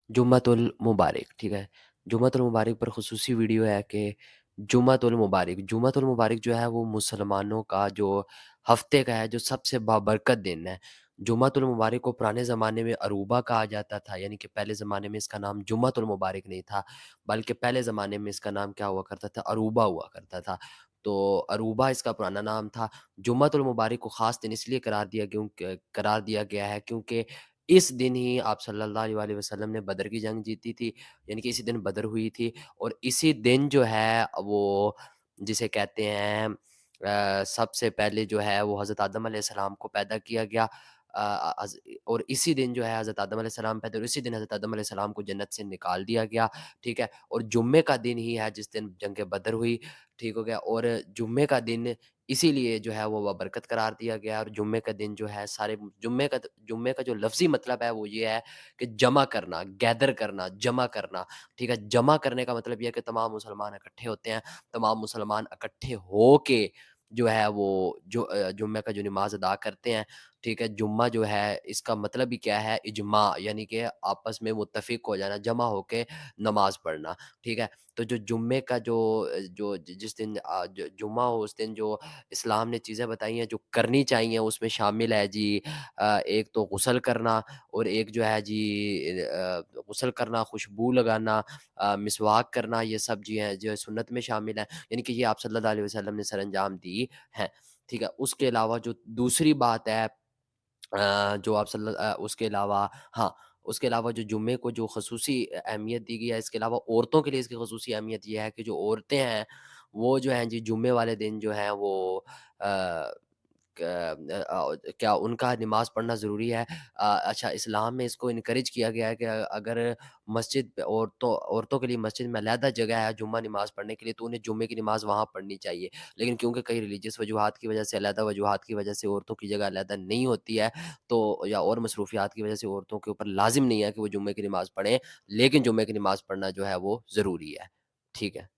جمعۃ المبارک، ٹھیک ہے؟ جمعۃ المبارک پر خصوصی ویڈیو ہے کہ جمعۃ المبارک جو ہے وہ مسلمانوں کا جو ہفتے کا ہے، جو سب سے بابرکت دن ہے۔ جمعۃ المبارک کو پرانے زمانے میں عروبہ کہا جاتا تھا، یعنی کہ پہلے زمانے میں اس کا نام جمعۃ المبارک نہیں تھا، بلکہ پہلے زمانے میں اس کا نام کیا ہوا کرتا تھا؟ عروبہ ہوا کرتا تھا۔ تو عروبہ اس کا پرانا نام تھا۔ جمعۃ المبارک کو خاص دن اس لیے قرار دیا گیا ہے کیونکہ اس دن ہی آپ صلی اللہ علیہ وآلہ وسلم نے بدر کی جنگ جیتی تھی، یعنی کہ اسی دن بدر ہوئی تھی، اور اسی دن جو ہے وہ جسے کہتے ہیں سب سے پہلے جو ہے وہ حضرت آدم علیہ السلام کو پیدا کیا گیا، اور اسی دن جو ہے حضرت آدم علیہ السلام پیدا، اور اسی دن حضرت آدم علیہ السلام کو جنت سے نکال دیا گیا، ٹھیک ہے؟ اور جمعے کا دن ہی ہے جس دن جنگ بدر ہوئی، ٹھیک ہو گیا؟ اور جمعے کا دن اسی لیے جو ہے وہ بابرکت قرار دیا گیا، اور جمعے کا دن جو ہے جمعے کا جو لفظی مطلب ہے وہ یہ ہے کہ جمع کرنا، گیدر کرنا، جمع کرنا، ٹھیک ہے؟ جمع کرنے کا مطلب یہ ہے کہ تمام مسلمان اکٹھے ہوتے ہیں، تمام مسلمان اکٹھے ہو کے جو ہے وہ جمعے کا جو نماز ادا کرتے ہیں، ٹھیک ہے؟ جمعہ جو ہے اس کا مطلب ہی کیا ہے؟ اجماع، یعنی کہ آپس میں متفق ہو جانا، جمع ہو کے نماز پڑھنا، ٹھیک ہے؟ تو جو جمعے کا جس دن جمعہ ہو اس دن جو اسلام نے چیزیں بتائی ہیں جو کرنی چاہیے اس میں شامل ہے جی ایک تو غسل کرنا، اور ایک جو ہے جی غسل کرنا، خوشبو لگانا، مسواک کرنا، یہ سب جی ہیں جو سنت میں شامل ہیں، یعنی کہ یہ آپ صلی اللہ علیہ وسلم نے سر انجام دی ہیں، ٹھیک ہے؟ اس کے علاوہ جو دوسری بات ہے جو آپ اس کے علاوہ، ہاں، اس کے علاوہ جو جمعے کو جو خصوصی اہمیت دی گئی ہے، اس کے علاوہ عورتوں کے لیے اس کی خصوصی اہمیت یہ ہے کہ جو عورتیں ہیں وہ جو ہیں جی جمعے والے دن جو ہیں وہ آ، کیا ان کا نماز پڑھنا ضروری ہے؟ اچھا، اسلام میں اس کو انکریج کیا گیا ہے کہ اگر مسجد عورتوں کے لیے مسجد میں علیحدہ جگہ ہے جمعہ نماز پڑھنے کے لیے تو انہیں جمعے کی نماز وہاں پڑھنی چاہیے، لیکن کیونکہ کئی ریلیجیس وجوہات کی وجہ سے، علیحدہ وجوہات کی وجہ سے عورتوں کی جگہ علیحدہ نہیں ہوتی ہے، تو یا اور مصروفیات کی وجہ سے عورتوں کے اوپر لازم نہیں ہے کہ وہ جمعے کی نماز پڑھیں، لیکن جمعے کی نماز پڑھنا جو ہے وہ ضروری ہے، ٹھیک ہے؟